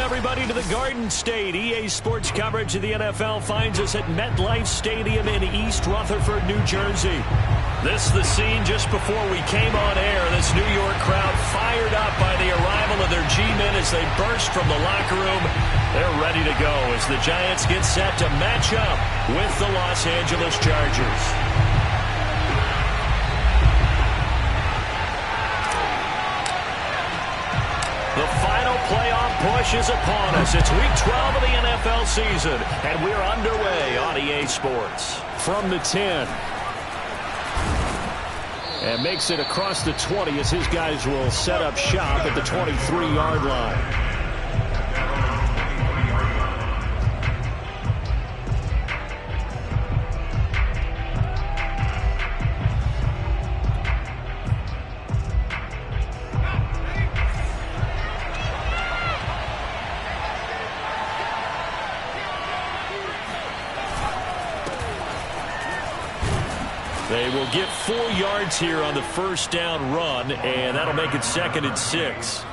everybody, to the Garden State. EA Sports coverage of the NFL finds us at MetLife Stadium in East Rutherford, New Jersey. This is the scene just before we came on air. This New York crowd fired up by the arrival of their G-men as they burst from the locker room. They're ready to go as the Giants get set to match up with the Los Angeles Chargers. The final playoff push is upon us. It's week 12 of the NFL season, and we're underway on EA Sports. From the 10. And makes it across the 20 as his guys will set up shop at the 23-yard line. They will get 4 yards here on the first down run, and that'll make it 2nd and 6.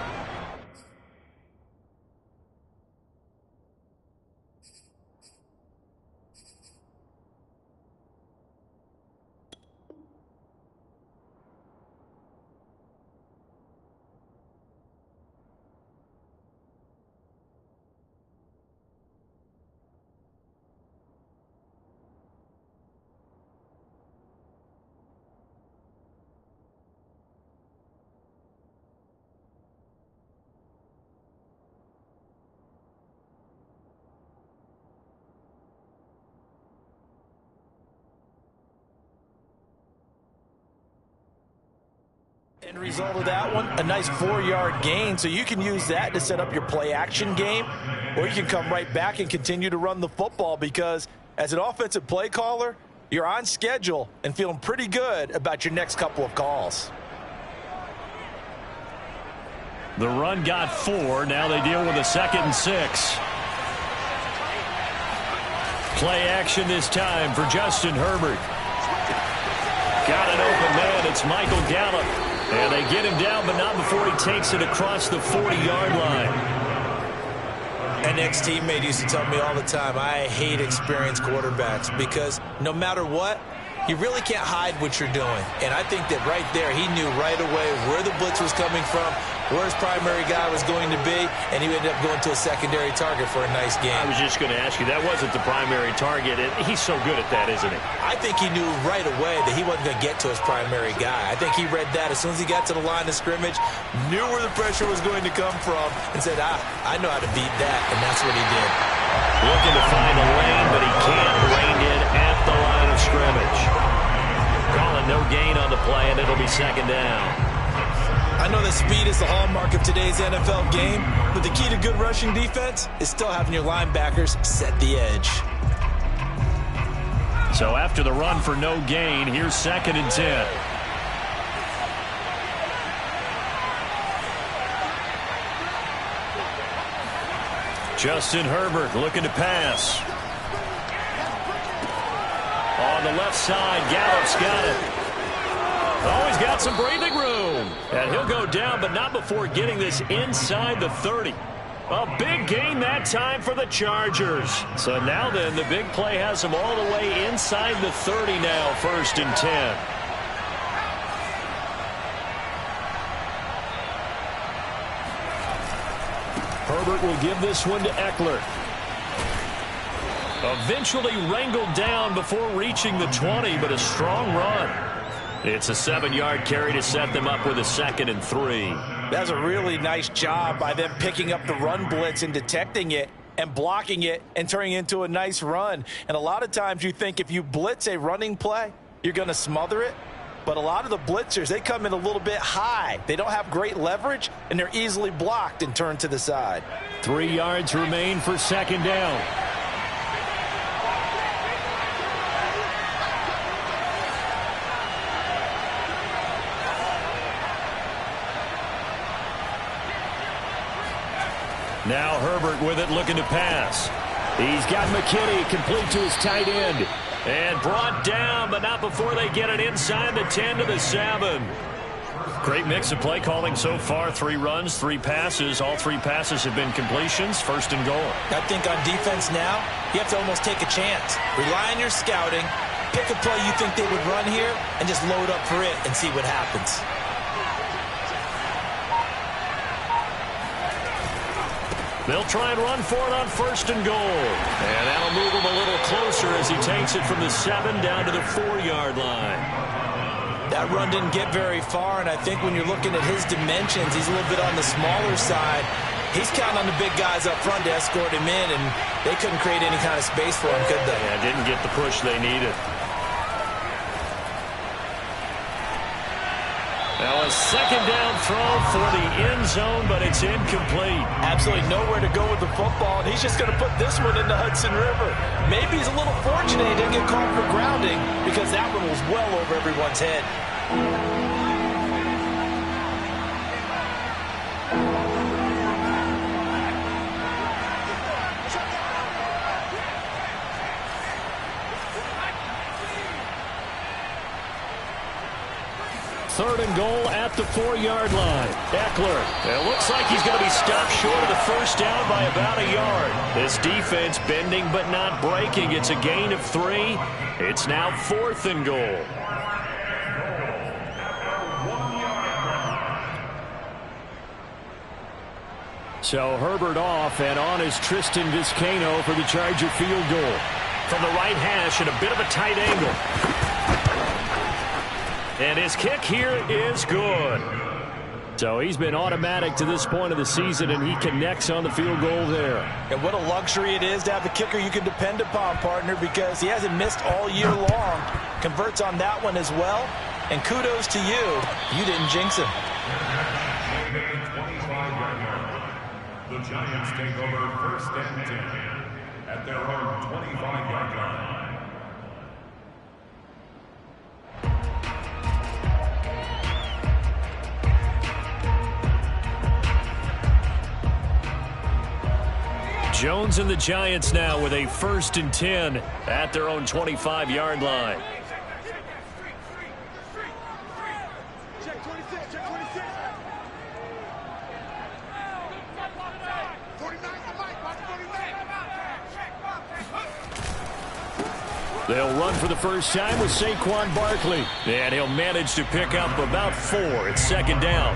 End result of that one, a nice 4-yard gain, so you can use that to set up your play-action game, or you can come right back and continue to run the football because as an offensive play caller, you're on schedule and feeling pretty good about your next couple of calls. The run got 4. Now they deal with a 2nd and 6. Play action this time for Justin Herbert. Got an open man. It's Michael Gallup. And they get him down, but not before he takes it across the 40-yard line. An ex-teammate used to tell me all the time, I hate experienced quarterbacks because no matter what, you really can't hide what you're doing. And I think that right there, he knew right away where the blitz was coming from, where his primary guy was going to be, and he ended up going to a secondary target for a nice game. I was just going to ask you, that wasn't the primary target. He's so good at that, isn't he? I think he knew right away that he wasn't going to get to his primary guy. I think he read that as soon as he got to the line of scrimmage, knew where the pressure was going to come from, and said, I know how to beat that, and that's what he did. Looking to find a lane, but he can't. Reined in at the line of scrimmage. Calling no gain on the play, and it'll be 2nd down. I know that speed is the hallmark of today's NFL game, but the key to good rushing defense is still having your linebackers set the edge. So after the run for no gain, here's 2nd and 10. Justin Herbert looking to pass. On the left side, Gallup's got it. Oh, he's got some breathing room. And he'll go down, but not before getting this inside the 30. A big gain that time for the Chargers. So now then, the big play has them all the way inside the 30 now, 1st and 10. Herbert will give this one to Eckler. Eventually wrangled down before reaching the 20, but a strong run. It's a 7-yard carry to set them up with a 2nd and 3. That's a really nice job by them picking up the run blitz and detecting it and blocking it and turning it into a nice run. And a lot of times you think if you blitz a running play, you're going to smother it. But a lot of the blitzers, they come in a little bit high. They don't have great leverage, and they're easily blocked and turned to the side. 3 yards remain for 2nd down. Now Herbert with it, looking to pass. He's got McKinney complete to his tight end. And brought down, but not before they get it inside the 10 to the 7. Great mix of play calling so far. 3 runs, 3 passes. All 3 passes have been completions. First and goal. I think on defense now, you have to almost take a chance. Rely on your scouting. Pick a play you think they would run here and just load up for it and see what happens. They'll try and run for it on first and goal. And that'll move him a little closer as he takes it from the 7 down to the 4-yard line. That run didn't get very far, and I think when you're looking at his dimensions, he's a little bit on the smaller side. He's counting on the big guys up front to escort him in, and they couldn't create any kind of space for him, could they? Yeah, didn't get the push they needed. Now a second down throw for the end zone, but it's incomplete. Absolutely nowhere to go with the football, and he's just going to put this one in the Hudson River. Maybe he's a little fortunate he didn't get called for grounding because that one was well over everyone's head. Third and goal at the 4-yard line. Eckler. It looks like he's going to be stopped short of the first down by about a yard. This defense bending but not breaking. It's a gain of 3. It's now 4th and goal. So Herbert off, and on is Tristan Vizcaino for the Charger field goal. From the right hash at a bit of a tight angle. And his kick here is good. So he's been automatic to this point of the season, and he connects on the field goal there. And what a luxury it is to have a kicker you can depend upon, partner, because he hasn't missed all year long. Converts on that one as well. And kudos to you. You didn't jinx him. The Giants take over 1st and 10 at their own 25-yard line. Jones and the Giants now with a 1st and 10 at their own 25-yard line. They'll run for the first time with Saquon Barkley. And he'll manage to pick up about 4. It's 2nd down.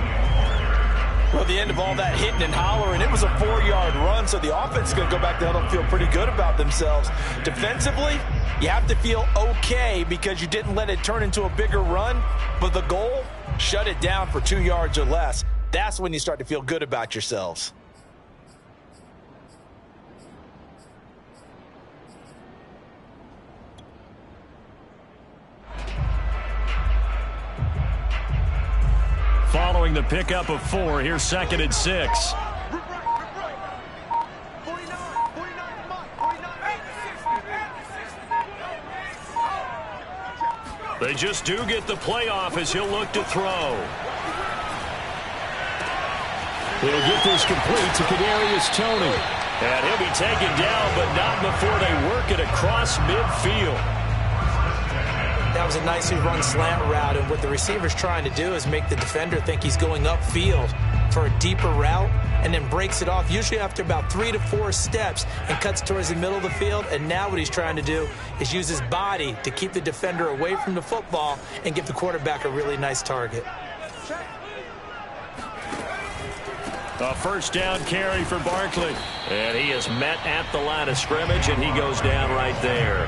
Well, the end of all that hitting and hollering, it was a 4-yard run, so the offense is going to go back to huddle and feel pretty good about themselves. Defensively, you have to feel okay because you didn't let it turn into a bigger run, but the goal, shut it down for 2 yards or less. That's when you start to feel good about yourselves. Following the pickup of 4, here's 2nd and 6. They just do get the playoff as he'll look to throw. He'll get this complete to Kadarius Toney. And he'll be taken down, but not before they work it across midfield. That was a nicely run slant route, and what the receiver's trying to do is make the defender think he's going upfield for a deeper route and then breaks it off, usually after about 3 to 4 steps, and cuts towards the middle of the field. And now what he's trying to do is use his body to keep the defender away from the football and give the quarterback a really nice target. A first down carry for Barkley. And he is met at the line of scrimmage, and he goes down right there.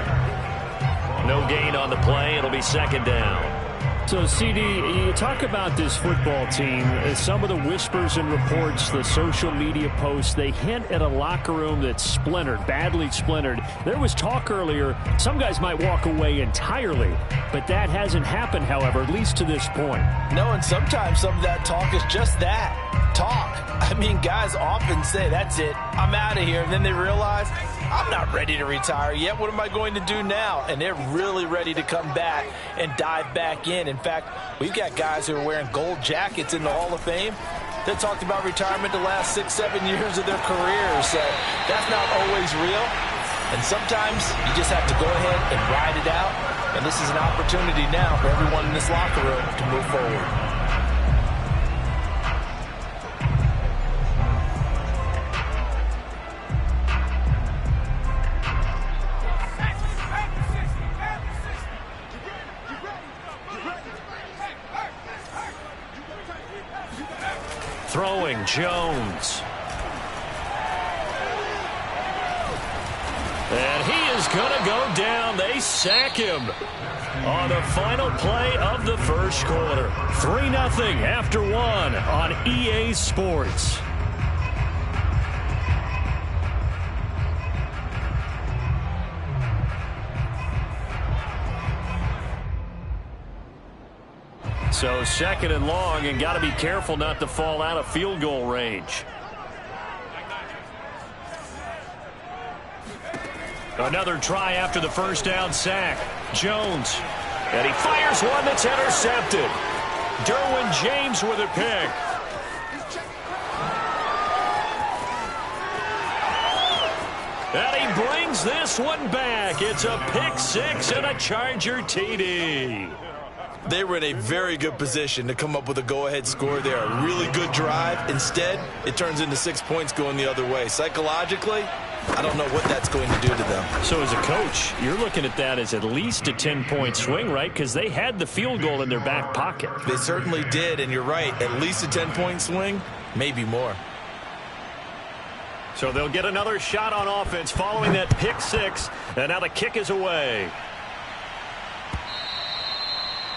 No gain on the play. It'll be 2nd down. So, CD, you talk about this football team. Some of the whispers and reports, the social media posts, they hint at a locker room that's splintered, badly splintered. There was talk earlier, some guys might walk away entirely, but that hasn't happened, however, at least to this point. No, and sometimes some of that talk is just that, talk. I mean, guys often say, that's it, I'm out of here, and then they realize, I'm not ready to retire yet. What am I going to do now? And they're really ready to come back and dive back in. In fact, we've got guys who are wearing gold jackets in the Hall of Fame that talked about retirement the last 6-7 years of their careers. So that's not always real. And sometimes you just have to go ahead and ride it out. And this is an opportunity now for everyone in this locker room to move forward. Throwing, Jones. And he is going to go down. They sack him on the final play of the first quarter. 3-0 after 1 on EA Sports. So 2nd and long, and got to be careful not to fall out of field goal range. Another try after the first down sack. Jones. And he fires one that's intercepted. Derwin James with a pick. And he brings this one back. It's a pick six and a Charger TD. They were in a very good position to come up with a go-ahead score there. A really good drive. Instead, it turns into 6 points going the other way. Psychologically, I don't know what that's going to do to them. So as a coach, you're looking at that as at least a 10-point swing, right? Because they had the field goal in their back pocket. They certainly did, and you're right. At least a 10-point swing, maybe more. So they'll get another shot on offense following that pick six, and now the kick is away.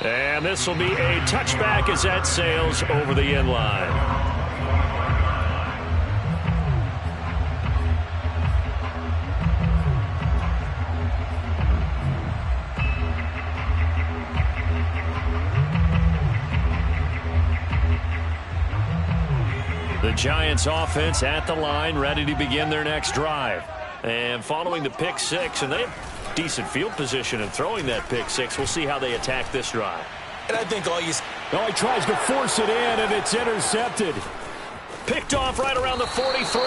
And this will be a touchback as that sails over the end line. The Giants offense at the line, ready to begin their next drive. And following the pick six, and they have decent field position in throwing that pick six. We'll see how they attack this drive. And I think he tries to force it in, and it's intercepted. Picked off right around the 43.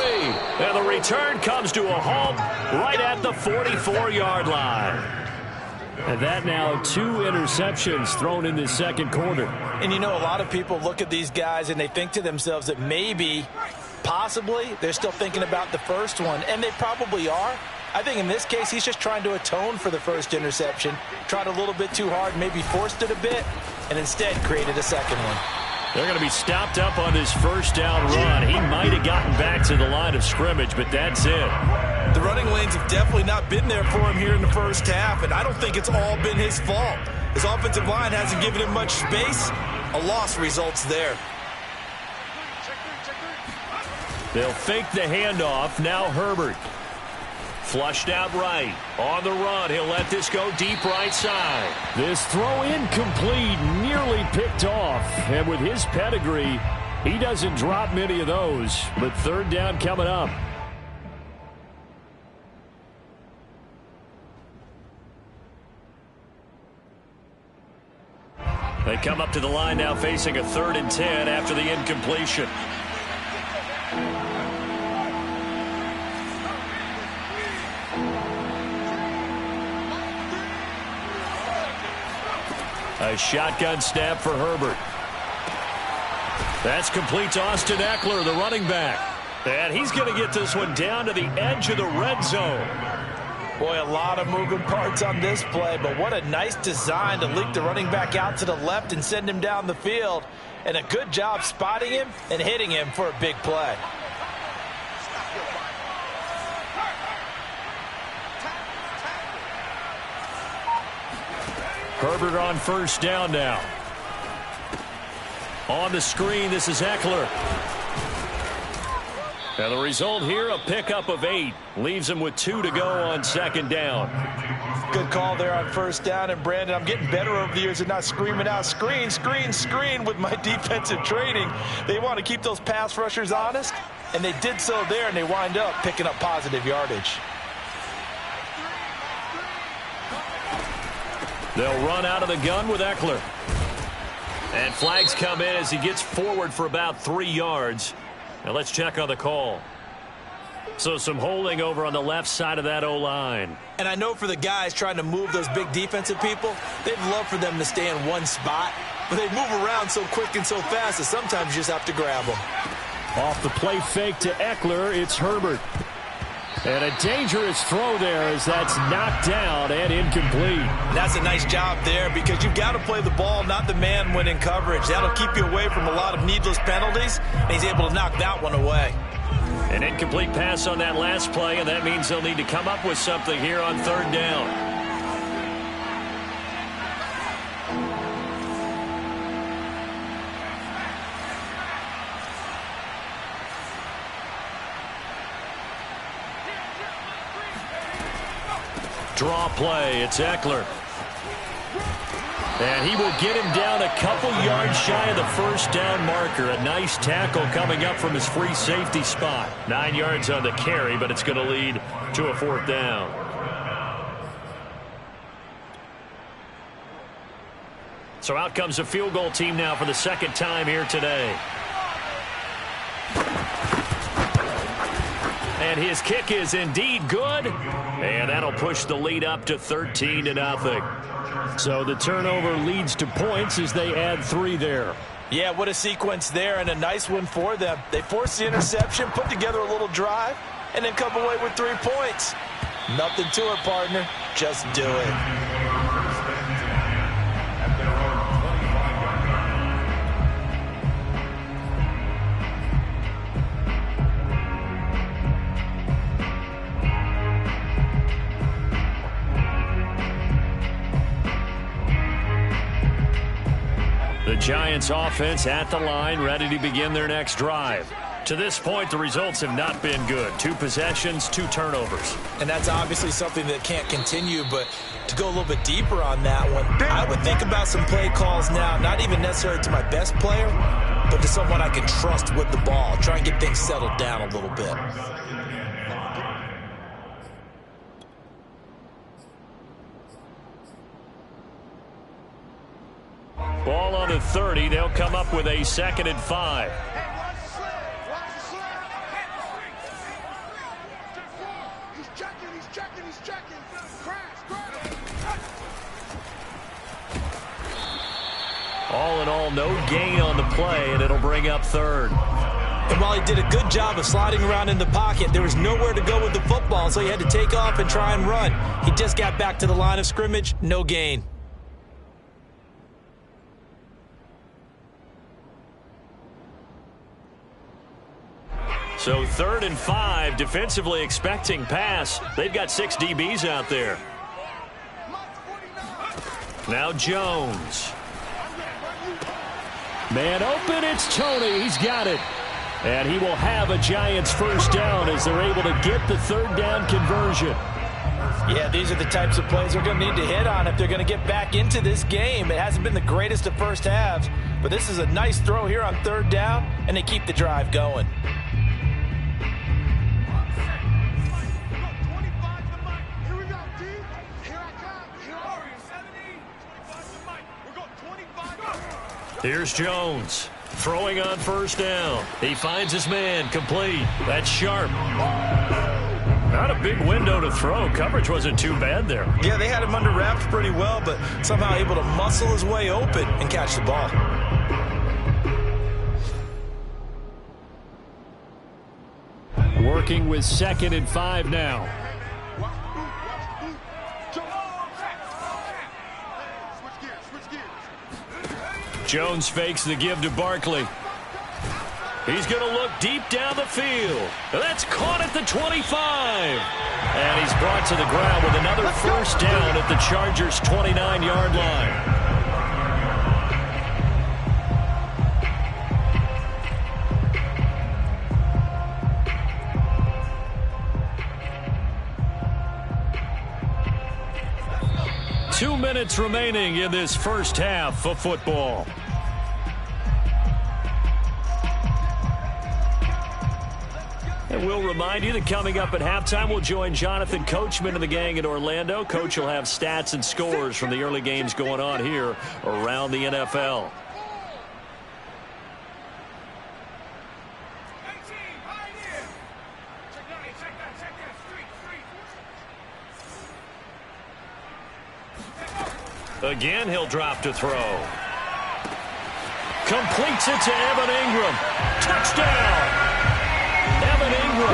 And the return comes to a halt right at the 44-yard line. And that now 2 interceptions thrown in this second quarter. And you know, a lot of people look at these guys and they think to themselves that maybe, possibly, they're still thinking about the first one. And they probably are. I think in this case, he's just trying to atone for the first interception. Tried a little bit too hard, maybe forced it a bit, and instead created a second one. They're going to be stopped up on this first down run. He might have gotten back to the line of scrimmage, but that's it. The running lanes have definitely not been there for him here in the first half, and I don't think it's all been his fault. His offensive line hasn't given him much space. A loss results there. They'll fake the handoff. Now Herbert. Flushed out right. On the run, he'll let this go deep right side. This throw incomplete, nearly picked off. And with his pedigree, he doesn't drop many of those. But third down coming up. They come up to the line now facing a 3rd and 10 after the incompletion. A shotgun snap for Herbert. That's complete to Austin Eckler, the running back. And he's going to get this one down to the edge of the red zone. Boy, a lot of moving parts on this play, but what a nice design to leak the running back out to the left and send him down the field. And a good job spotting him and hitting him for a big play. Herbert on first down now. On the screen, this is Eckler. And the result here, a pickup of 8. Leaves him with 2 to go on second down. Good call there on first down. And, Brandon, I'm getting better over the years at not screaming out, screen, screen, screen with my defensive training. They want to keep those pass rushers honest, and they did so there, and they wind up picking up positive yardage. They'll run out of the gun with Eckler. And flags come in as he gets forward for about 3 yards. Now let's check on the call. So some holding over on the left side of that O-line. And I know for the guys trying to move those big defensive people, they'd love for them to stay in one spot. But they move around so quick and so fast that sometimes you just have to grab them. Off the play fake to Eckler, it's Herbert. And a dangerous throw there as that's knocked down and incomplete. That's a nice job there because you've got to play the ball, not the man when in coverage. That'll keep you away from a lot of needless penalties, and he's able to knock that one away. An incomplete pass on that last play, and that means they'll need to come up with something here on third down. Draw play, it's Eckler. And he will get him down a couple yards shy of the first down marker. A nice tackle coming up from his free safety spot. 9 yards on the carry, but it's going to lead to a fourth down. So out comes a field goal team now for the second time here today. And his kick is indeed good. And that'll push the lead up to 13-0. So the turnover leads to points as they add 3 there. Yeah, what a sequence there, and a nice one for them. They forced the interception, put together a little drive, and then come away with 3 points. Nothing to it, partner. Just do it. The Giants offense at the line, ready to begin their next drive. To this point, the results have not been good. 2 possessions, 2 turnovers. And that's obviously something that can't continue, but to go a little bit deeper on that one, I would think about some play calls now, not even necessarily to my best player, but to someone I can trust with the ball. Try and get things settled down a little bit. Ball on the 30. They'll come up with a 2nd and 5. All in all, no gain on the play, and it'll bring up 3rd. And while he did a good job of sliding around in the pocket, there was nowhere to go with the football, so he had to take off and try and run. He just got back to the line of scrimmage, no gain. So 3rd and 5, defensively expecting pass. They've got 6 DBs out there. Now Jones. Man open, it's Tony. He's got it. And he will have a Giants first down as they're able to get the 3rd down conversion. Yeah, these are the types of plays they're going to need to hit on if they're going to get back into this game. It hasn't been the greatest of first halves, but this is a nice throw here on 3rd down, and they keep the drive going. Here's Jones throwing on 1st down. He finds his man, complete. That's Sharp. Not a big window to throw. Coverage wasn't too bad there. Yeah, they had him under wraps pretty well, but somehow able to muscle his way open and catch the ball. Working with 2nd and 5 now. Jones fakes the give to Barkley. He's going to look deep down the field. That's caught at the 25. And he's brought to the ground with another first down at the Chargers' 29-yard line. Two minutes remaining in this first half of football. And we'll remind you that coming up at halftime, we'll join Jonathan Coachman and the gang in Orlando. Coach will have stats and scores from the early games going on here around the NFL. Again, he'll drop to throw. Completes it to Evan Ingram. Touchdown! Evan Ingram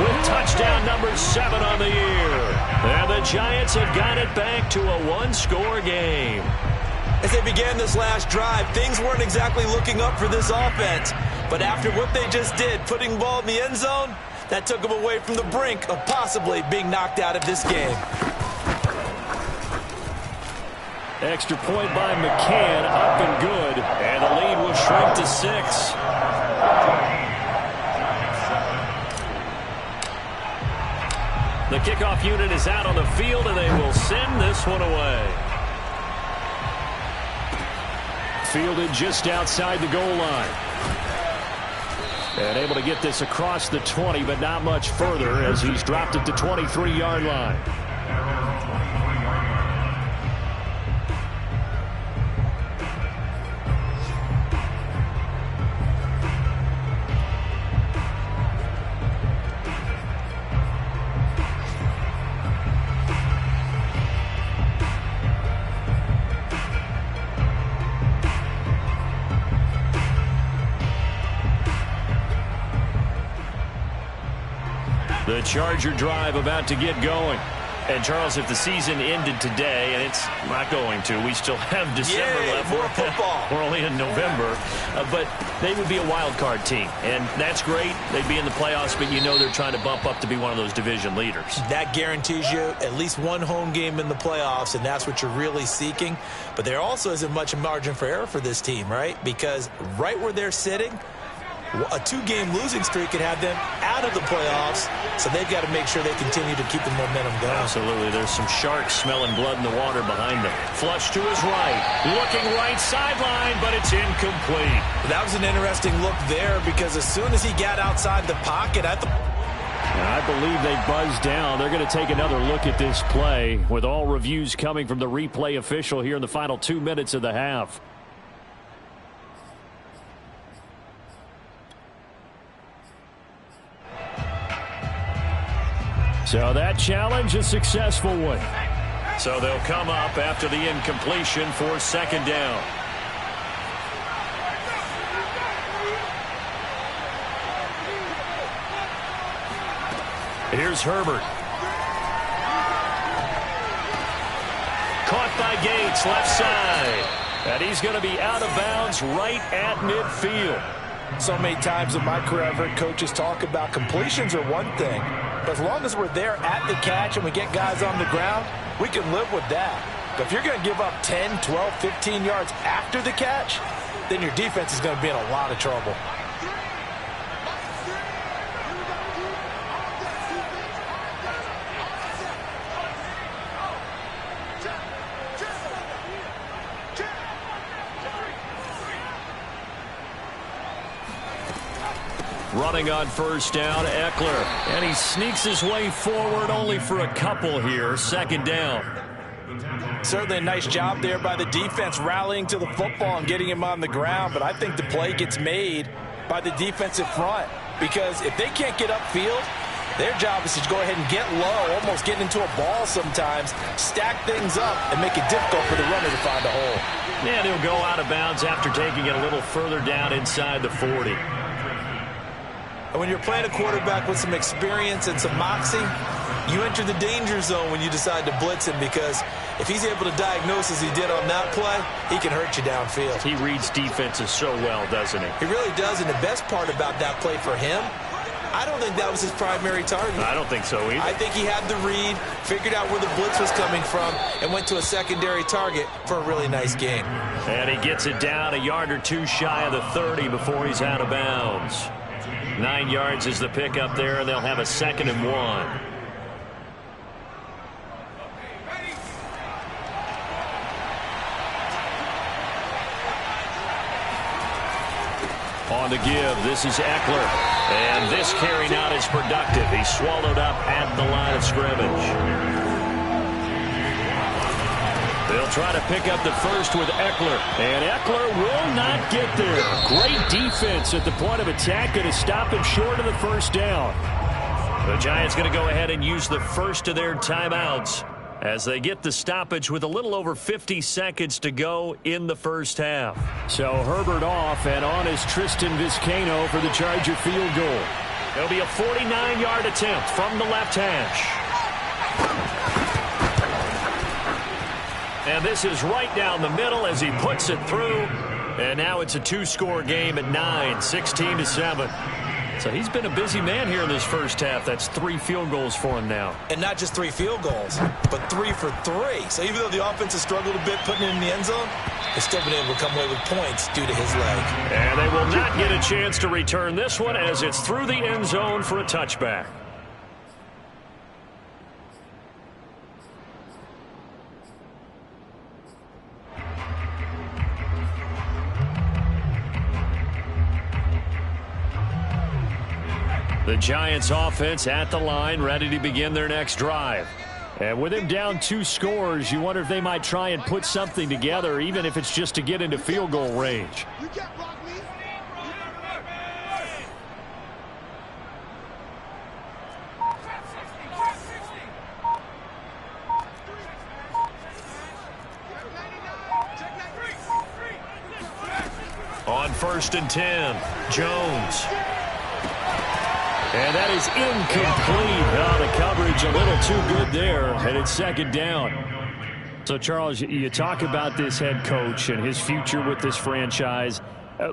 with touchdown number 7 on the year. And the Giants have got it back to a one-score game. As they began this last drive, things weren't exactly looking up for this offense. But after what they just did, putting the ball in the end zone, that took them away from the brink of possibly being knocked out of this game. Extra point by McCann, up and good. And the lead will shrink to 6. The kickoff unit is out on the field, and they will send this one away. Fielded just outside the goal line. And able to get this across the 20, but not much further as he's dropped it to 23-yard line. The Charger drive about to get going. And, Charles, if the season ended today, and it's not going to, we still have December left. More football. We're only in November. But they would be a wild card team. And that's great. They'd be in the playoffs, but you know they're trying to bump up to be one of those division leaders. That guarantees you at least one home game in the playoffs, and that's what you're really seeking. But there also isn't much margin for error for this team, right? Because right where they're sitting, a 2-game losing streak could have them out of the playoffs, so they've got to make sure they continue to keep the momentum going. Absolutely. There's some sharks smelling blood in the water behind them. Flush to his right. Looking right sideline, but it's incomplete. That was an interesting look there because as soon as he got outside the pocket, I believe they buzzed down. They're going to take another look at this play with all reviews coming from the replay official here in the final 2 minutes of the half. So that challenge, a successful one. So they'll come up after the incompletion for second down. Here's Herbert. Caught by Gates, left side. And he's going to be out of bounds right at midfield. So many times in my career I've heard coaches talk about completions are one thing, but as long as we're there at the catch and we get guys on the ground, we can live with that. But if you're going to give up 10, 12, 15 yards after the catch, then your defense is going to be in a lot of trouble. Running on first down, Eckler. And he sneaks his way forward only for a couple here. Second down. Certainly a nice job there by the defense rallying to the football and getting him on the ground. But I think the play gets made by the defensive front. Because if they can't get upfield, their job is to go ahead and get low, almost getting into a ball sometimes, stack things up, and make it difficult for the runner to find a hole. And he'll go out of bounds after taking it a little further down inside the 40. And when you're playing a quarterback with some experience and some moxie, you enter the danger zone when you decide to blitz him, because if he's able to diagnose as he did on that play, he can hurt you downfield. He reads defenses so well, doesn't he? He really does, and the best part about that play for him, I don't think that was his primary target. I don't think so either. I think he had the read, figured out where the blitz was coming from, and went to a secondary target for a really nice game. And he gets it down a yard or two shy of the 30 before he's out of bounds. 9 yards is the pickup there, and they'll have a 2nd and 1. On the give, this is Eckler. And this carry not as productive. He's swallowed up at the line of scrimmage. They'll try to pick up the first with Eckler. And Eckler will not get there. Great defense at the point of attack, going to stop him short of the first down. The Giants going to go ahead and use the first of their timeouts as they get the stoppage with a little over 50 seconds to go in the first half. So Herbert off, and on is Tristan Vizcaino for the Charger field goal. It'll be a 49-yard attempt from the left hash. And this is right down the middle as he puts it through. And now it's a two-score game at 9, 16-7. So he's been a busy man here in this first half. That's 3 field goals for him now. And not just 3 field goals, but 3 for 3. So even though the offense has struggled a bit putting it in the end zone, they've still been able to come away with points due to his leg. And they will not get a chance to return this one as it's through the end zone for a touchback. The Giants offense at the line, ready to begin their next drive. And with him down 2 scores, you wonder if they might try and put something together, even if it's just to get into field goal range. On 1st and 10, Jones. And that is incomplete. Oh, the coverage a little too good there, and it's 2nd down. So, Charles, you talk about this head coach and his future with this franchise.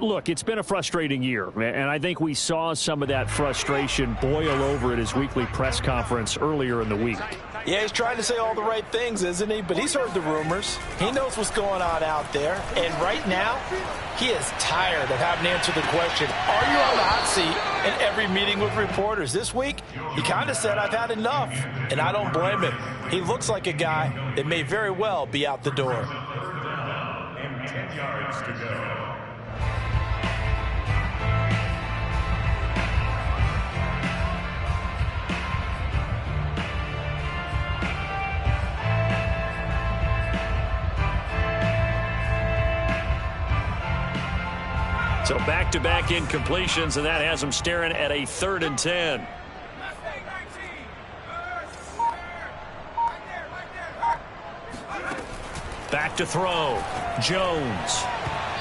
Look, it's been a frustrating year, and I think we saw some of that frustration boil over at his weekly press conference earlier in the week. Yeah, he's trying to say all the right things, isn't he? But he's heard the rumors. He knows what's going on out there. And right now, he is tired of having to answer the question, are you on the hot seat in every meeting with reporters? This week, he kind of said, I've had enough. And I don't blame him. He looks like a guy that may very well be out the door. And 10 yards to go. So back-to-back incompletions, and that has them staring at a 3rd and 10. Back to throw. Jones.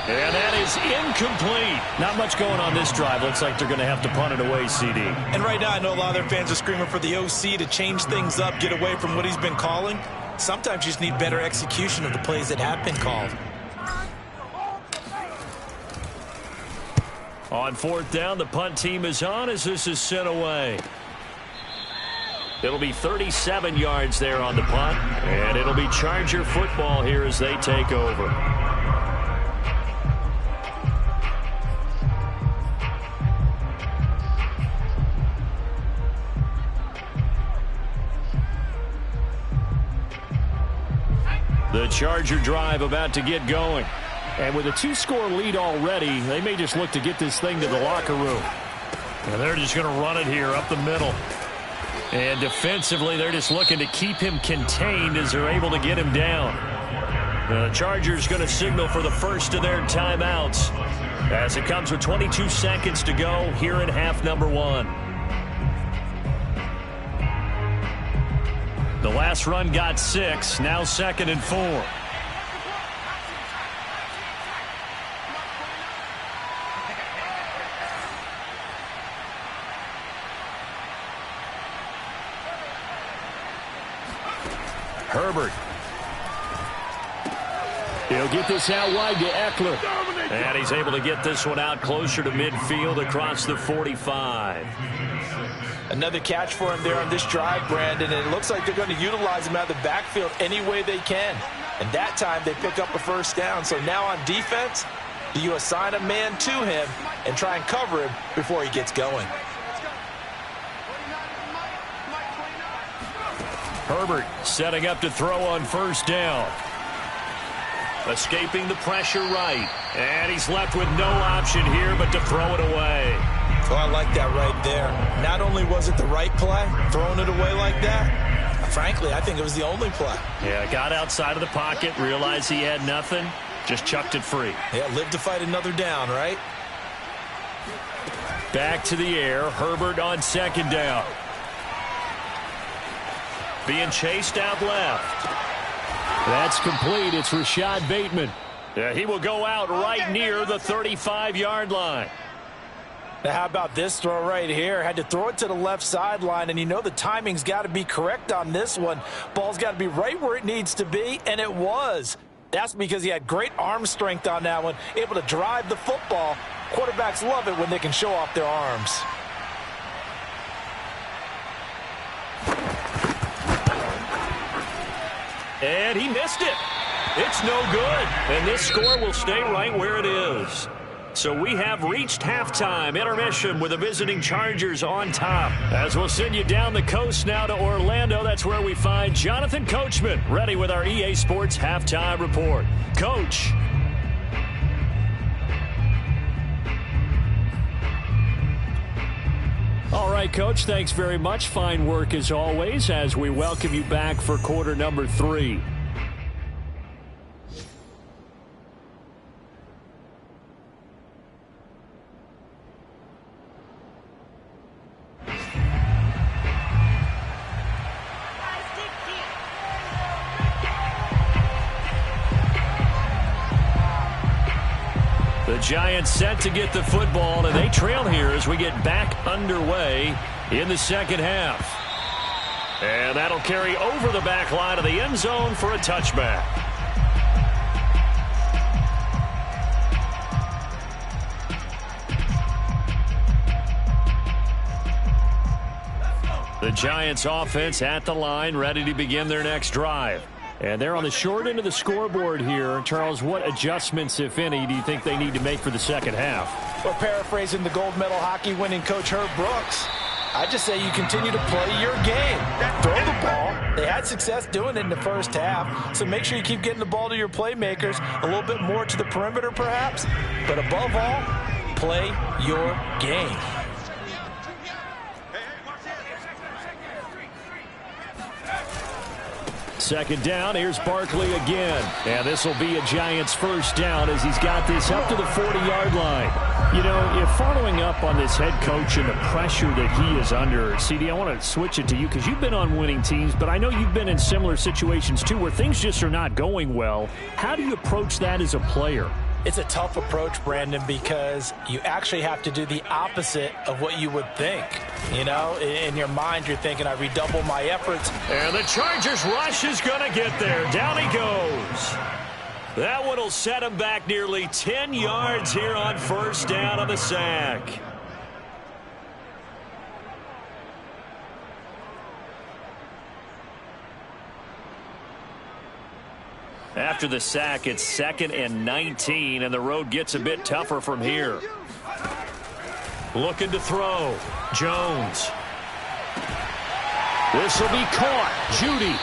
And that is incomplete. Not much going on this drive. Looks like they're going to have to punt it away, CD. And right now, I know a lot of their fans are screaming for the OC to change things up, get away from what he's been calling. Sometimes you just need better execution of the plays that have been called. On 4th down, the punt team is on as this is sent away. It'll be 37 yards there on the punt, and it'll be Charger football here as they take over. The Charger drive about to get going. And with a 2-score lead already, they may just look to get this thing to the locker room. And they're just going to run it here up the middle. And defensively, they're just looking to keep him contained as they're able to get him down. The Chargers going to signal for the first of their timeouts as it comes with 22 seconds to go here in half number 1. The last run got 6, now 2nd and 4. Herbert. He'll get this out wide to Eckler. And he's able to get this one out closer to midfield across the 45. Another catch for him there on this drive, Brandon, and it looks like they're going to utilize him out of the backfield any way they can. And that time they pick up a 1st down. So now on defense, do you assign a man to him and try and cover him before he gets going? Herbert setting up to throw on 1st down. Escaping the pressure right. And he's left with no option here but to throw it away. Oh, I like that right there. Not only was it the right play, throwing it away like that, frankly, I think it was the only play. Yeah, got outside of the pocket, realized he had nothing, just chucked it free. Yeah, live to fight another down, right? Back to the air. Herbert on 2nd down. Being chased out left. That's complete. It's Rashad Bateman. Yeah, he will go out right near the 35-yard line. Now, how about this throw right here? Had to throw it to the left sideline, and you know the timing's got to be correct on this one. Ball's got to be right where it needs to be, and it was. That's because he had great arm strength on that one, able to drive the football. Quarterbacks love it when they can show off their arms. And he missed it. It's no good. And this score will stay right where it is. So we have reached halftime intermission with the visiting Chargers on top. As we'll send you down the coast now to Orlando, that's where we find Jonathan Coachman ready with our EA Sports halftime report. Coach. All right, Coach, thanks very much. Fine work as always as we welcome you back for quarter number 3. The Giants set to get the football, and they trail here as we get back underway in the second half. And that'll carry over the back line of the end zone for a touchback. The Giants offense at the line, ready to begin their next drive. And they're on the short end of the scoreboard here. Charles, what adjustments, if any, do you think they need to make for the second half? Well, paraphrasing the gold medal hockey winning coach Herb Brooks, I just say you continue to play your game. Throw the ball. They had success doing it in the first half, so make sure you keep getting the ball to your playmakers, a little bit more to the perimeter perhaps, but above all, play your game. Second down, here's Barkley again. And this will be a Giants first down as he's got this up to the 40-yard line. You know, if following up on this head coach and the pressure that he is under, CD, I want to switch it to you because you've been on winning teams, but I know you've been in similar situations too where things just are not going well. How do you approach that as a player? It's a tough approach, Brandon, because you actually have to do the opposite of what you would think. You know, in your mind, you're thinking, I redouble my efforts. And the Chargers rush is going to get there. Down he goes. That one will set him back nearly 10 yards here on first down on the sack. After the sack, it's 2nd and 19, and the road gets a bit tougher from here. Looking to throw. Jones. This will be caught. Judy.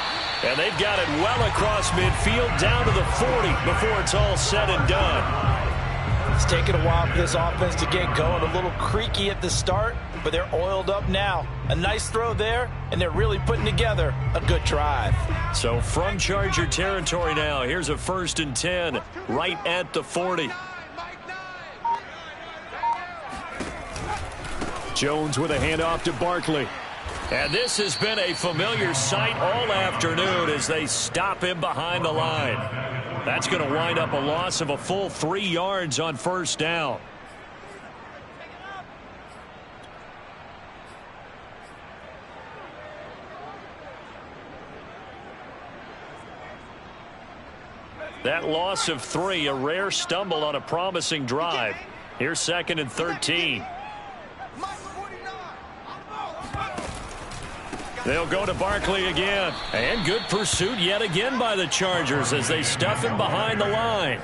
And they've got it well across midfield down to the 40 before it's all said and done. It's taken a while for this offense to get going. A little creaky at the start, but they're oiled up now. A nice throw there, and they're really putting together a good drive. So from Charger territory now, here's a 1st and 10 right at the 40. Jones with a handoff to Barkley. And this has been a familiar sight all afternoon as they stop him behind the line. That's going to wind up a loss of a full 3 yards on first down. That loss of 3, a rare stumble on a promising drive. Here's 2nd and 13. They'll go to Barkley again. And good pursuit yet again by the Chargers as they stuff him behind the line.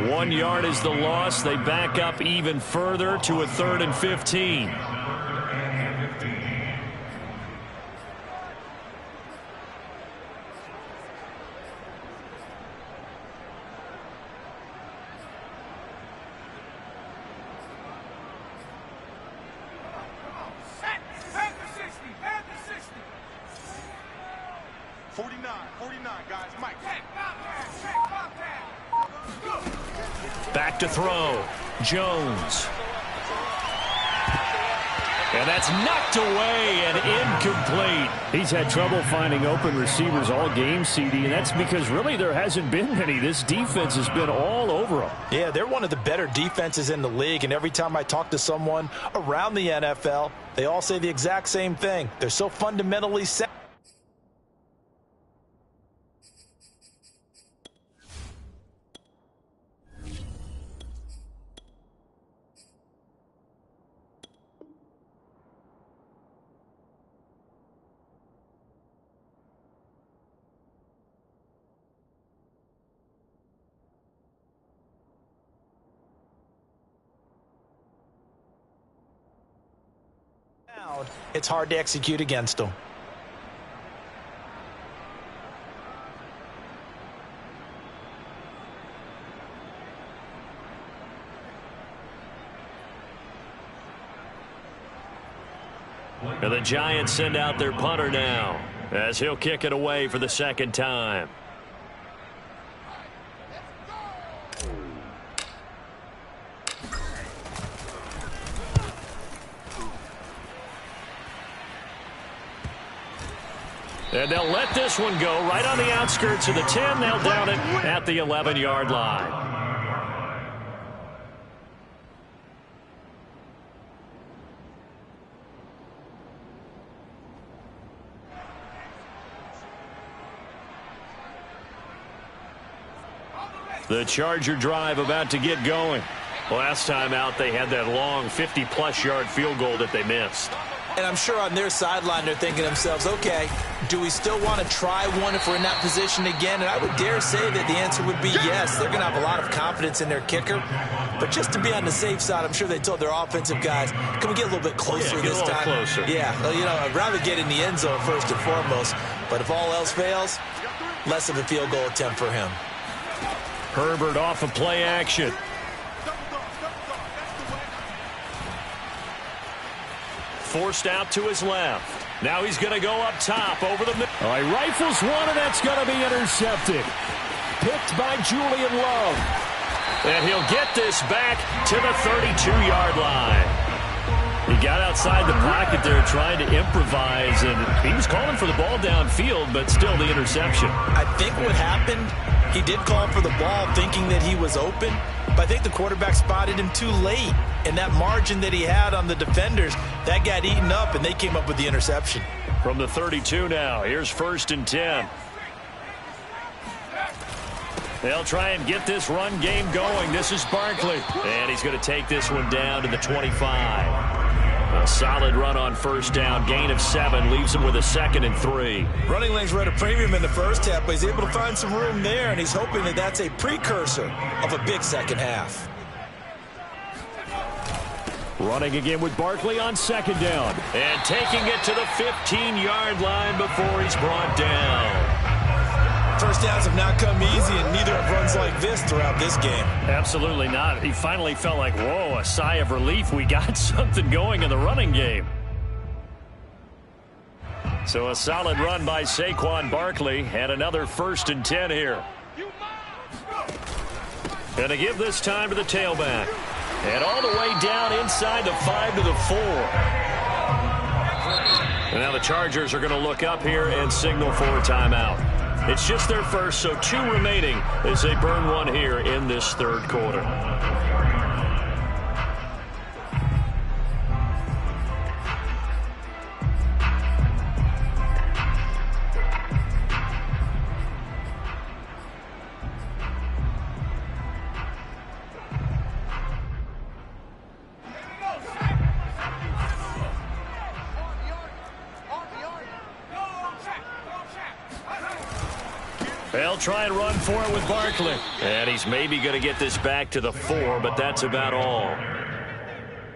1 yard is the loss. They back up even further to a 3rd and 15. Back to throw. Jones. And that's knocked away and incomplete. He's had trouble finding open receivers all game, CD, and that's because really there hasn't been many. This defense has been all over them. Yeah, they're one of the better defenses in the league, and every time I talk to someone around the NFL, they all say the exact same thing. They're so fundamentally sound. It's hard to execute against them. And the Giants send out their punter now as he'll kick it away for the second time. And they'll let this one go right on the outskirts of the 10. They'll down it at the 11-yard line. The Charger drive about to get going. Last time out, they had that long 50-plus yard field goal that they missed. And I'm sure on their sideline they're thinking to themselves, okay, do we still want to try one if we're in that position again? And I would dare say that the answer would be yes. They're going to have a lot of confidence in their kicker. But just to be on the safe side, I'm sure they told their offensive guys, can we get a little bit closer this time? Closer. Yeah, you know, I'd rather get in the end zone first and foremost. But if all else fails, less of a field goal attempt for him. Herbert off of play action. Forced out to his left. Now he's going to go up top over the middle. He rifles one, and that's going to be intercepted. Picked by Julian Love. And he'll get this back to the 32-yard line. He got outside the pocket there trying to improvise, and he was calling for the ball downfield, but still the interception. I think what happened, he did call for the ball thinking that he was open, but I think the quarterback spotted him too late. And that margin that he had on the defenders, that got eaten up, and they came up with the interception. From the 32 now, here's 1st and 10. They'll try and get this run game going. This is Barkley. And he's going to take this one down to the 25. A solid run on first down. Gain of 7 leaves him with a 2nd and 3. Running lanes were at a premium in the first half, but he's able to find some room there, and he's hoping that that's a precursor of a big second half. Running again with Barkley on 2nd down. And taking it to the 15-yard line before he's brought down. First downs have not come easy, and neither have runs like this throughout this game. Absolutely not. He finally felt like, whoa, a sigh of relief. We got something going in the running game. So a solid run by Saquon Barkley, and another 1st and 10 here. Going to give this time to the tailback. And all the way down inside the 5 to the 4. And now the Chargers are going to look up here and signal for a timeout. It's just their first, so 2 remaining as they burn one here in this 3rd quarter. They'll try and run for it with Barkley. And he's maybe going to get this back to the 4, but that's about all.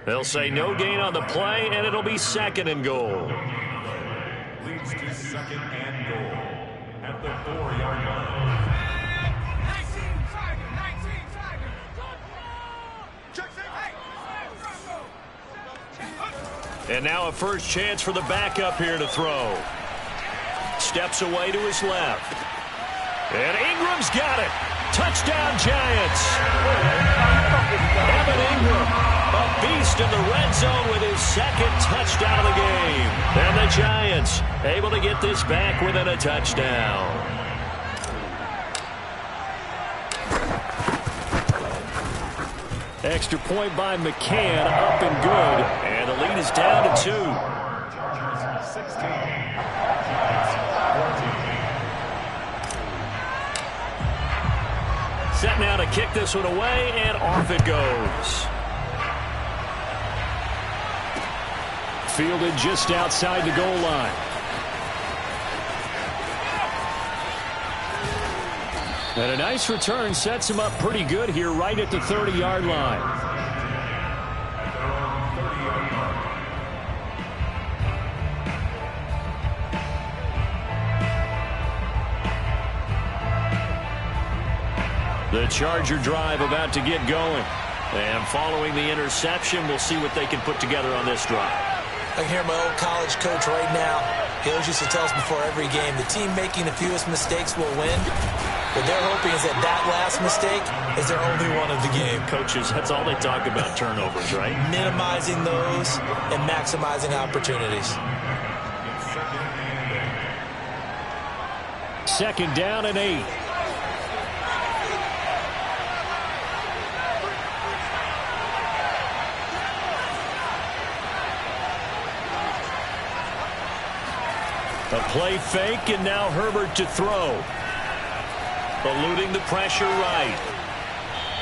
They'll say no gain on the play, and it'll be 2nd and goal. Leads to 2nd and goal at the 4-yard line. And now a first chance for the backup here to throw. Steps away to his left. And Ingram's got it. Touchdown, Giants. Evan Ingram, a beast in the red zone with his 2nd touchdown. Giants able to get this back within a touchdown. Extra point by McCann, up and good. And the lead is down to 2. Chargers 16. Set now to kick this one away, and off it goes. Fielded just outside the goal line. And a nice return sets him up pretty good here right at the 30-yard line. The Charger drive about to get going. And following the interception, we'll see what they can put together on this drive. I can hear my old college coach right now. He always used to tell us before every game, the team making the fewest mistakes will win. What they're hoping is that that last mistake is their only one of the game. Coaches, that's all they talk about, turnovers, right? Minimizing those and maximizing opportunities. Second down and 8. A play fake, and now Herbert to throw. Eluding the pressure right.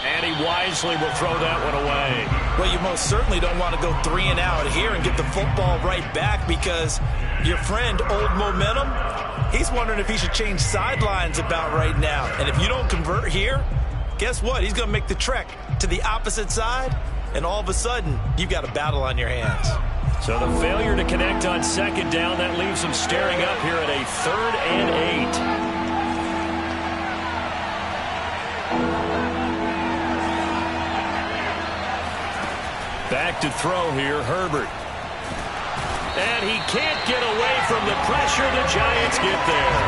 And he wisely will throw that one away. Well, you most certainly don't want to go 3 and out here and get the football right back, because your friend, Old Momentum, he's wondering if he should change sidelines about right now. And if you don't convert here, guess what? He's going to make the trek to the opposite side, and all of a sudden, you've got a battle on your hands. So the failure to connect on second down, that leaves him staring up here at a 3rd and 8. Back to throw here, Herbert. And he can't get away from the pressure. The Giants get there.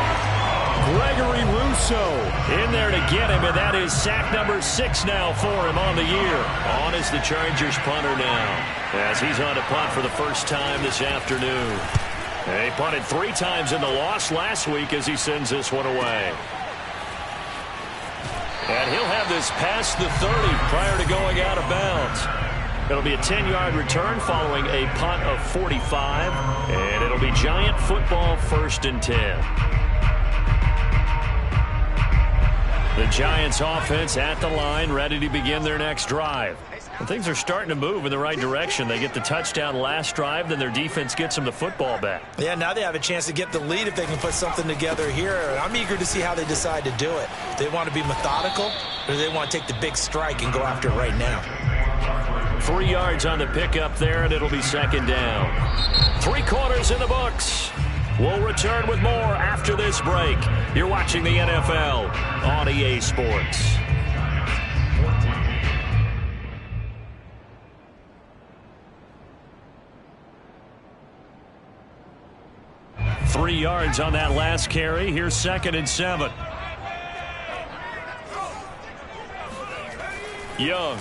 Gregory Rousseau in there to get him, and that is sack number 6 now for him on the year. On is the Chargers punter now, as he's on to punt for the first time this afternoon. He punted 3 times in the loss last week as he sends this one away. And he'll have this past the 30 prior to going out of bounds. It'll be a 10-yard return following a punt of 45, and it'll be Giant football 1st and 10. The Giants offense at the line, ready to begin their next drive. And things are starting to move in the right direction. They get the touchdown last drive, then their defense gets them the football back. Yeah, now they have a chance to get the lead if they can put something together here. I'm eager to see how they decide to do it. Do they want to be methodical, or do they want to take the big strike and go after it right now? 3 yards on the pickup there, and it'll be 2nd down. 3 quarters in the books. We'll return with more after this break. You're watching the NFL on EA Sports. Three yards on that last carry. Here's 2nd and 7. Young.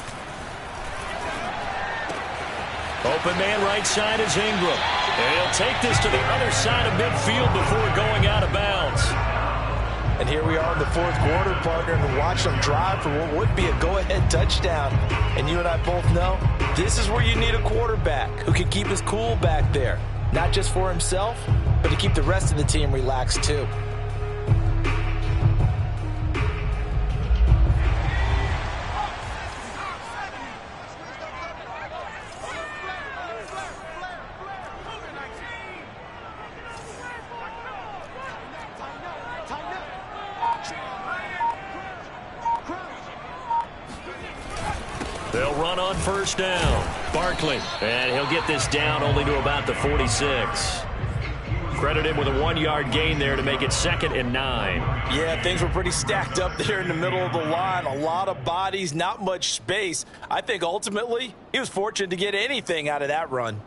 Open man right side is Ingram. And he'll take this to the other side of midfield before going out of bounds. And here we are in the 4th quarter, partner, and watch them drive for what would be a go-ahead touchdown. And you and I both know this is where you need a quarterback who can keep his cool back there. Not just for himself, but to keep the rest of the team relaxed too. They'll run on 1st down. Barkley, and he'll get this down only to about the 46. Credit him with a 1-yard gain there to make it 2nd and 9. Yeah, things were pretty stacked up there in the middle of the line. A lot of bodies, not much space. I think ultimately he was fortunate to get anything out of that run.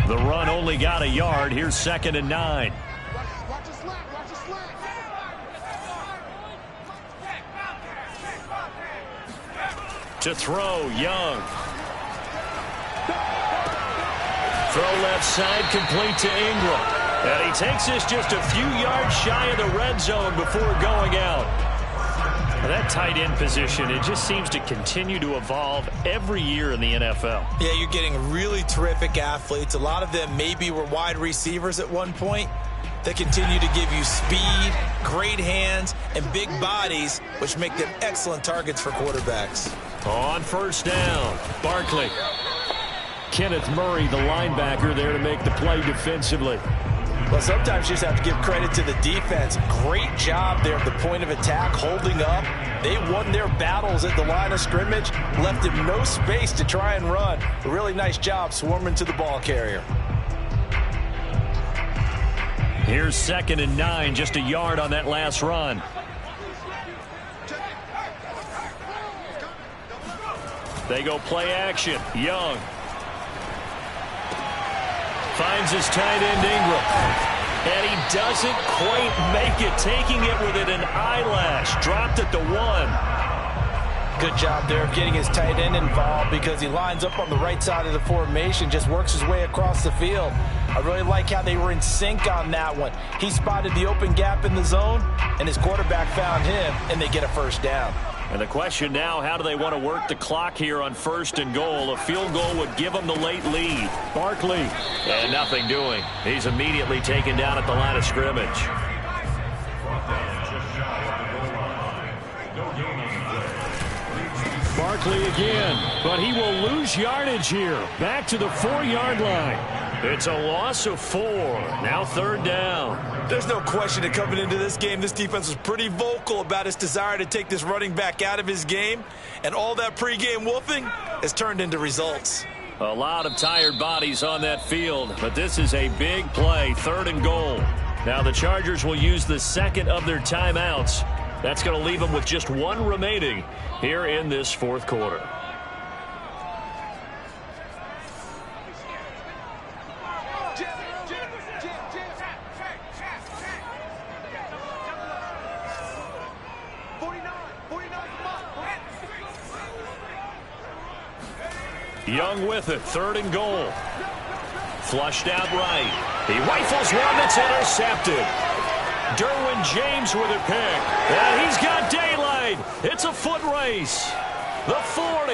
The run only got a yard. Here's 2nd and 9. To throw, Young. Throw left side, complete to Ingram. And he takes this just a few yards shy of the red zone before going out. That tight end position, it just seems to continue to evolve every year in the NFL. Yeah, you're getting really terrific athletes. A lot of them maybe were wide receivers at one point. They continue to give you speed, great hands, and big bodies, which make them excellent targets for quarterbacks. On first down, Barkley. Kenneth Murray, the linebacker, there to make the play defensively. Well, sometimes you just have to give credit to the defense. Great job there at the point of attack, holding up. They won their battles at the line of scrimmage, left him no space to try and run. A really nice job swarming to the ball carrier. Here's 2nd and 9, just a yard on that last run. They go play action. Young. Finds his tight end Ingram. And he doesn't quite make it. Taking it within an eyelash. Dropped at the 1. Good job there of getting his tight end involved because he lines up on the right side of the formation, just works his way across the field. I really like how they were in sync on that one. He spotted the open gap in the zone, and his quarterback found him, and they get a first down. And the question now, how do they want to work the clock here on 1st and goal? A field goal would give them the late lead. Barkley. And nothing doing. He's immediately taken down at the line of scrimmage. Barkley again, but he will lose yardage here. Back to the 4-yard line. It's a loss of 4. Now 3rd down. There's no question that coming into this game, this defense was pretty vocal about its desire to take this running back out of his game. And all that pregame wolfing has turned into results. A lot of tired bodies on that field, but this is a big play, 3rd and goal. Now the Chargers will use the 2nd of their timeouts. That's going to leave them with just 1 remaining here in this 4th quarter. Young with it, 3rd and goal. Flushed out right. He rifles one that's intercepted. Derwin James with a pick. And he's got daylight. It's a foot race. The 40.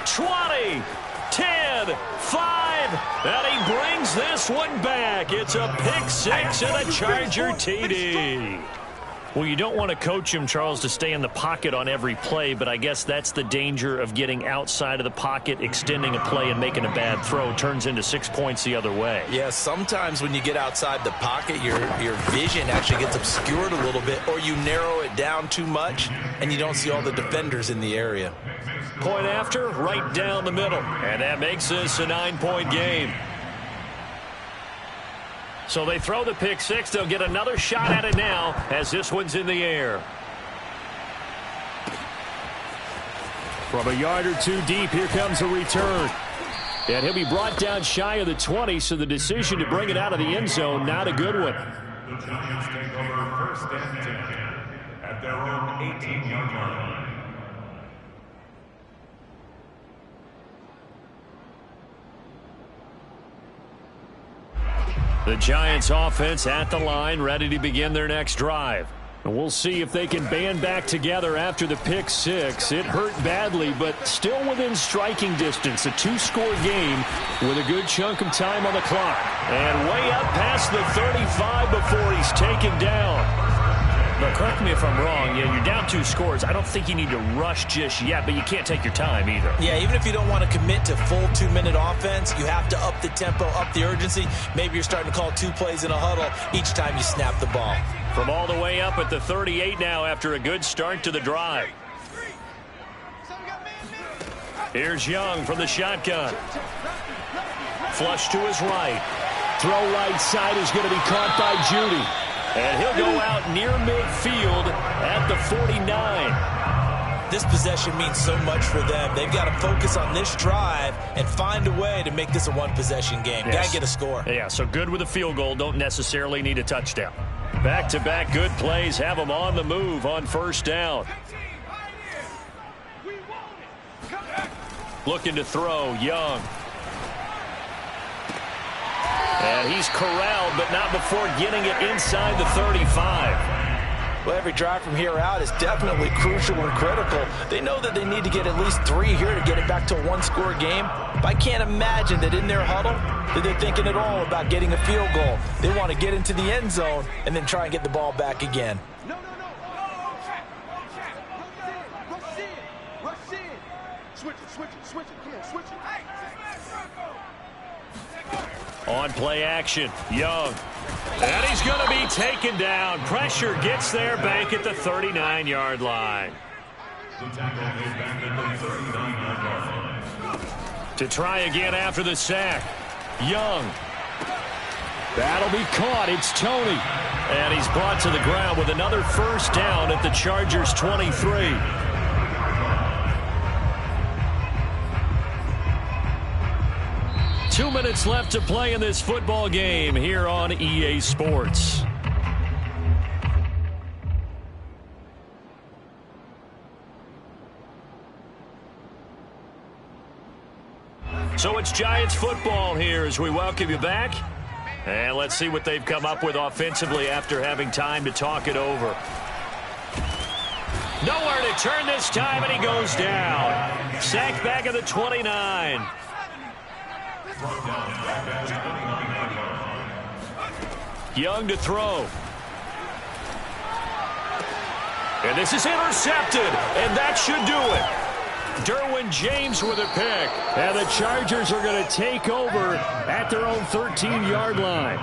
20. 10. 5. And he brings this one back. It's a pick 6 and a Charger TD. Well, you don't want to coach him, Charles, to stay in the pocket on every play, but I guess that's the danger of getting outside of the pocket, extending a play, and making a bad throw. Turns into 6 points the other way. Yeah, sometimes when you get outside the pocket, your vision actually gets obscured a little bit, or you narrow it down too much, and you don't see all the defenders in the area. Point after, right down the middle, and that makes this a 9-point game. So they throw the pick 6. They'll get another shot at it now as this one's in the air. From a yard or 2 deep, here comes a return. And he'll be brought down shy of the 20, so the decision to bring it out of the end zone, not a good one. The Giants take over 1st and 10 at their own 18-yard line. The Giants offense at the line, ready to begin their next drive. And we'll see if they can band back together after the pick 6. It hurt badly, but still within striking distance. A 2-score game with a good chunk of time on the clock. And way up past the 35 before he's taken down. But correct me if I'm wrong, you're down 2 scores. I don't think you need to rush just yet, but you can't take your time either. Yeah, even if you don't want to commit to full 2-minute offense, you have to up the tempo, up the urgency. Maybe you're starting to call 2 plays in a huddle each time you snap the ball. From all the way up at the 38 now after a good start to the drive. Here's Young from the shotgun. Flush to his right. Throw right side is going to be caught by Judy. And he'll go out near midfield at the 49. This possession means so much for them. They've got to focus on this drive and find a way to make this a 1-possession game. Yes. Got to get a score. Yeah, so good with a field goal. Don't necessarily need a touchdown. Back-to-back good plays have them on the move on 1st down. Looking to throw, Young. And he's corralled, but not before getting it inside the 35. Well, every drive from here out is definitely crucial and critical. They know that they need to get at least 3 here to get it back to a one-score game. But I can't imagine that in their huddle that they're thinking at all about getting a field goal. They want to get into the end zone and then try and get the ball back again. No. Rush in. Switch it. Yeah, switch it. On play action, Young. And he's going to be taken down. Pressure gets there, Bank at the 39-yard line. The tackle is back at the 39-yard line. To try again after the sack. Young. That'll be caught. It's Toney. And he's brought to the ground with another first down at the Chargers' 23. 2 minutes left to play in this football game here on EA Sports. So it's Giants football here as we welcome you back. And let's see what they've come up with offensively after having time to talk it over. Nowhere to turn this time, and he goes down. Sacked back at the 29. Young to throw. And this is intercepted, and that should do it. Derwin James with a pick. And the Chargers are going to take over at their own 13-yard line.